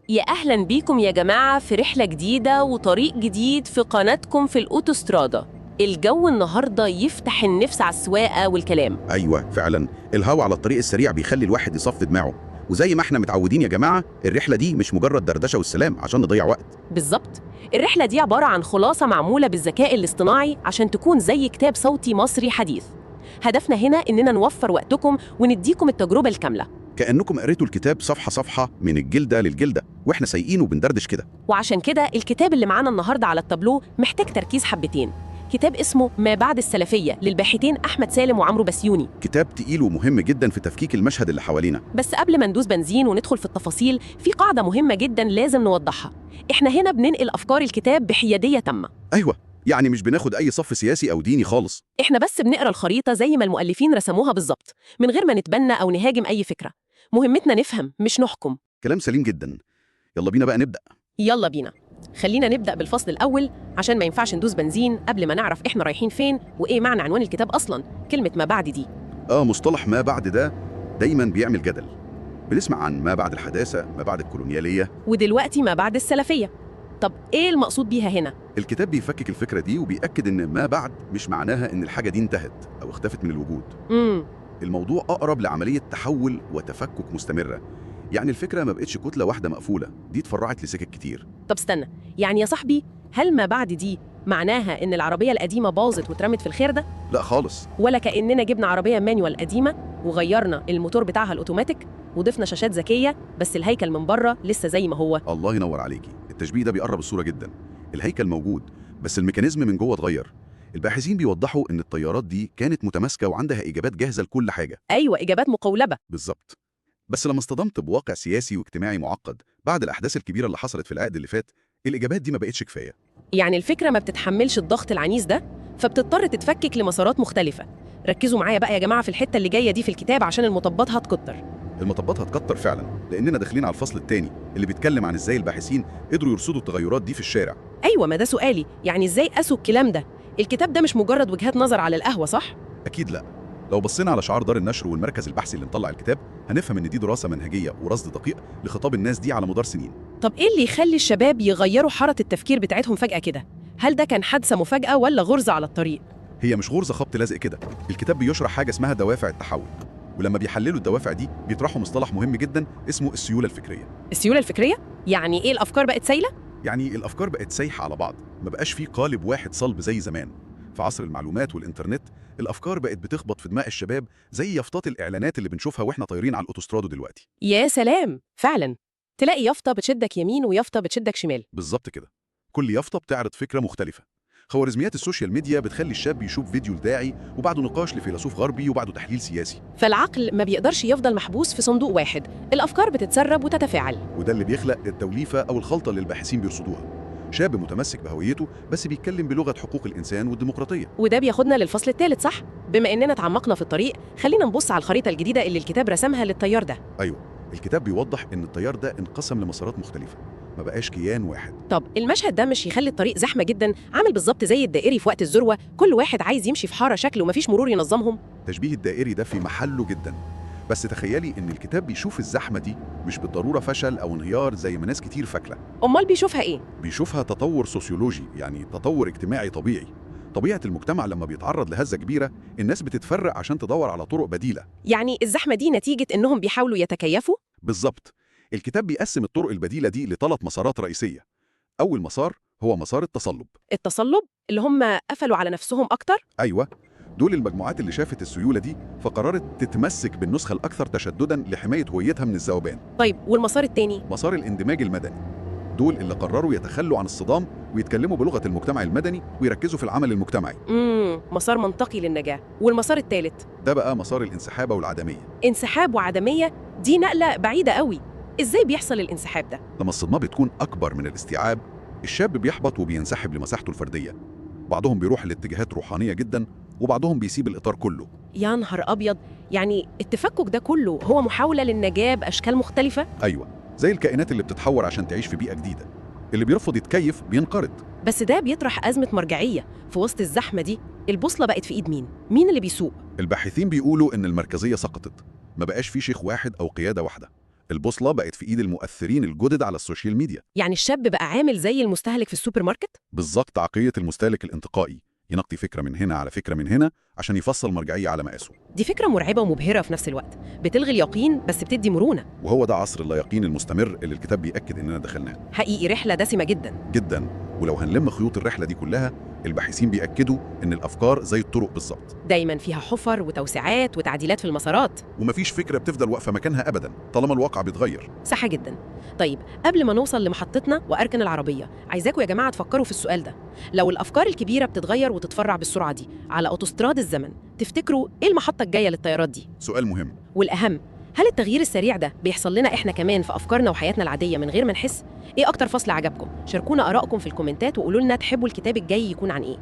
يا أهلا بيكم يا جماعة في رحلة جديدة وطريق جديد في قناتكم في الأوتوسترادا. الجو النهاردة يفتح النفس على السواقة والكلام. أيوة فعلا، الهوا على الطريق السريع بيخلي الواحد يصفي دماغه. وزي ما احنا متعودين يا جماعة، الرحلة دي مش مجرد دردشة والسلام عشان نضيع وقت. بالظبط، الرحلة دي عبارة عن خلاصة معمولة بالذكاء الاصطناعي عشان تكون زي كتاب صوتي مصري حديث. هدفنا هنا إننا نوفر وقتكم ونديكم التجربة الكاملة. كأنكم قريتوا الكتاب صفحة صفحة من الجلدة للجلدة واحنا سايقين وبندردش كده. وعشان كده الكتاب اللي معانا النهاردة على التابلو محتاج تركيز حبتين. كتاب اسمه ما بعد السلفية للباحثين أحمد سالم وعمرو بسيوني. كتاب تقيل ومهم جدا في تفكيك المشهد اللي حوالينا. بس قبل ما ندوس بنزين وندخل في التفاصيل، في قاعدة مهمة جدا لازم نوضحها. احنا هنا بننقل أفكار الكتاب بحيادية تامة. أيوة، يعني مش بناخد أي صف سياسي أو ديني خالص. احنا بس بنقرأ الخريطة زي ما المؤلفين رسموها بالظبط، من غير ما نتبنى أو نهاجم أي فكرة. مهمتنا نفهم مش نحكم. كلام سليم جدا. يلا بينا بقى نبدأ. يلا بينا. خلينا نبدأ بالفصل الأول عشان ما ينفعش ندوس بنزين قبل ما نعرف احنا رايحين فين وإيه معنى عنوان الكتاب أصلاً. كلمة ما بعد دي مصطلح ما بعد ده دايما بيعمل جدل. بنسمع عن ما بعد الحداثة، ما بعد الكولونيالية، ودلوقتي ما بعد السلفية. طب إيه المقصود بيها هنا؟ الكتاب بيفكك الفكرة دي وبيأكد إن ما بعد مش معناها إن الحاجة دي انتهت أو اختفت من الوجود. الموضوع أقرب لعملية تحول وتفكك مستمرة. يعني الفكرة ما بقتش كتلة واحدة مقفولة، دي اتفرعت لسكك كتير. طب استنى، يعني يا صاحبي هل ما بعد دي معناها إن العربية القديمة باظت واترمت في الخير ده؟ لا خالص. ولا كأننا جبنا عربية مانيوال قديمة وغيرنا الموتور بتاعها الأوتوماتيك وضفنا شاشات ذكية بس الهيكل من بره لسه زي ما هو؟ الله ينور عليكي، التشبيه ده بيقرب الصورة جدا. الهيكل موجود بس الميكانيزم من جوه اتغير. الباحثين بيوضحوا إن الطيارات دي كانت متماسكة وعندها إجابات جاهزة لكل حاجة. أيوة، إجابات مقولبة. بالظبط. بس لما اصطدمت بواقع سياسي واجتماعي معقد بعد الأحداث الكبيرة اللي حصلت في العقد اللي فات، الإجابات دي ما بقتش كفاية. يعني الفكرة ما بتتحملش الضغط العنيف ده، فبتضطر تتفكك لمسارات مختلفة. ركزوا معايا بقى يا جماعة في الحتة اللي جاية دي في الكتاب عشان المطبات هتكتر. المطبات هتكتر فعلا، لأننا داخلين على الفصل الثاني اللي بيتكلم عن إزاي الباحثين قدروا يرصدوا التغيرات دي في الشارع. أيوة، ما ده سؤالي، يعني إزاي قاسوا الكلام ده؟ الكتاب ده مش مجرد وجهات نظر على القهوة، صح؟ أكيد لا. لو بصينا على شعار دار النشر والمركز البحثي اللي مطلع الكتاب هنفهم إن دي دراسة منهجية ورصد دقيق لخطاب الناس دي على مدار سنين. طب إيه اللي يخلي الشباب يغيروا حارة التفكير بتاعتهم فجأة كده؟ هل ده كان حادثة مفاجأة ولا غرزة على الطريق؟ هي مش غرزة خبط لازق كده. الكتاب بيشرح حاجة اسمها دوافع التحول، ولما بيحللوا الدوافع دي بيطرحوا مصطلح مهم جدا اسمه السيولة الفكرية. السيولة الفكرية؟ يعني إيه الأفكار بقت سايلة؟ يعني الأفكار بقت سايحة على بعض، ما بقاش فيه قالب واحد صلب زي زمان. في عصر المعلومات والإنترنت الأفكار بقت بتخبط في دماغ الشباب زي يافطات الإعلانات اللي بنشوفها وإحنا طايرين على الأوتوسترادو دلوقتي. يا سلام، فعلا تلاقي يافطة بتشدك يمين ويافطة بتشدك شمال. بالظبط كده، كل يافطة بتعرض فكرة مختلفة. خوارزميات السوشيال ميديا بتخلي الشاب يشوف فيديو لداعي وبعده نقاش لفيلسوف غربي وبعده تحليل سياسي. فالعقل ما بيقدرش يفضل محبوس في صندوق واحد، الأفكار بتتسرب وتتفاعل. وده اللي بيخلق التوليفة أو الخلطة اللي الباحثين بيرصدوها. شاب متمسك بهويته بس بيتكلم بلغة حقوق الإنسان والديمقراطية. وده بياخدنا للفصل الثالث، صح؟ بما إننا اتعمقنا في الطريق، خلينا نبص على الخريطة الجديدة اللي الكتاب رسمها للتيار ده. أيوة، الكتاب بيوضح إن التيار ده انقسم لمسارات مختلفة، ما بقاش كيان واحد. طب المشهد ده مش يخلي الطريق زحمة جدا، عامل بالظبط زي الدائري في وقت الذروة، كل واحد عايز يمشي في حارة شكل ومفيش مرور ينظمهم؟ تشبيه الدائري ده في محله جدا. بس تخيلي إن الكتاب بيشوف الزحمة دي مش بالضرورة فشل أو انهيار زي ما ناس كتير فاكرة. أمال بيشوفها إيه؟ بيشوفها تطور سوسيولوجي، يعني تطور اجتماعي طبيعي. طبيعة المجتمع لما بيتعرض لهزة كبيرة الناس بتتفرق عشان تدور على طرق بديلة. يعني الزحمة دي نتيجة إنهم بيحاولوا يتكيفوا؟ بالظبط. الكتاب بيقسم الطرق البديلة دي لثلاث مسارات رئيسية. أول مسار هو مسار التصلب. التصلب؟ اللي هم قفلوا على نفسهم أكتر؟ أيوة، دول المجموعات اللي شافت السيولة دي فقررت تتمسك بالنسخة الأكثر تشدداً لحماية هويتها من الذوبان. طيب والمسار التاني؟ مسار الاندماج المدني. دول اللي قرروا يتخلوا عن الصدام ويتكلموا بلغة المجتمع المدني ويركزوا في العمل المجتمعي. مسار منطقي للنجاة. والمسار الثالث؟ ده بقى مسار الانسحاب والعدمية. انسحاب وعدمية؟ دي نقلة بعيدة قوي. إزاي بيحصل الانسحاب ده؟ لما الصدمة بتكون أكبر من الاستيعاب الشاب بيحبط وبينسحب لمساحته الفردية. بعضهم بيروح لاتجاهات روحانية جدا وبعضهم بيسيب الإطار كله. يا نهار أبيض، يعني التفكك ده كله هو محاولة للنجاة بأشكال مختلفة؟ أيوة، زي الكائنات اللي بتتحور عشان تعيش في بيئة جديدة. اللي بيرفض يتكيف بينقرض. بس ده بيطرح أزمة مرجعية. في وسط الزحمة دي البوصلة بقت في إيد مين؟ مين اللي بيسوق؟ الباحثين بيقولوا إن المركزية سقطت، ما بقاش في شيخ واحد أو قيادة واحدة. البوصلة بقت في إيد المؤثرين الجدد على السوشيال ميديا. يعني الشاب بقى عامل زي المستهلك في السوبر ماركت؟ بالظبط، عقلية المستهلك الانتقائي، ينقي فكرة من هنا على فكرة من هنا عشان يفصل مرجعية على مقاسه. دي فكرة مرعبة ومبهرة في نفس الوقت، بتلغي اليقين بس بتدي مرونة. وهو ده عصر اللايقين المستمر اللي الكتاب بيأكد إننا دخلناه. حقيقي رحلة دسمة جدا جدا. ولو هنلم خيوط الرحلة دي كلها، الباحثين بيأكدوا إن الأفكار زي الطرق بالظبط، دايما فيها حفر وتوسعات وتعديلات في المسارات. ومفيش فكرة بتفضل واقفة مكانها أبدا طالما الواقع بيتغير. صح جدا. طيب قبل ما نوصل لمحطتنا وأركن العربية، عايزاكم يا جماعة تفكروا في السؤال ده. لو الأفكار الكبيرة بتتغير وتتفرع بالسرعة دي على أوتوستراد الزمن، تفتكروا إيه المحطة الجاية للطيارات دي؟ سؤال مهم. والأهم، هل التغيير السريع ده بيحصل لنا إحنا كمان في أفكارنا وحياتنا العادية من غير ما نحس؟ إيه أكتر فصل عجبكم؟ شاركونا آرائكم في الكومنتات وقولوا لنا تحبوا الكتاب الجاي يكون عن إيه.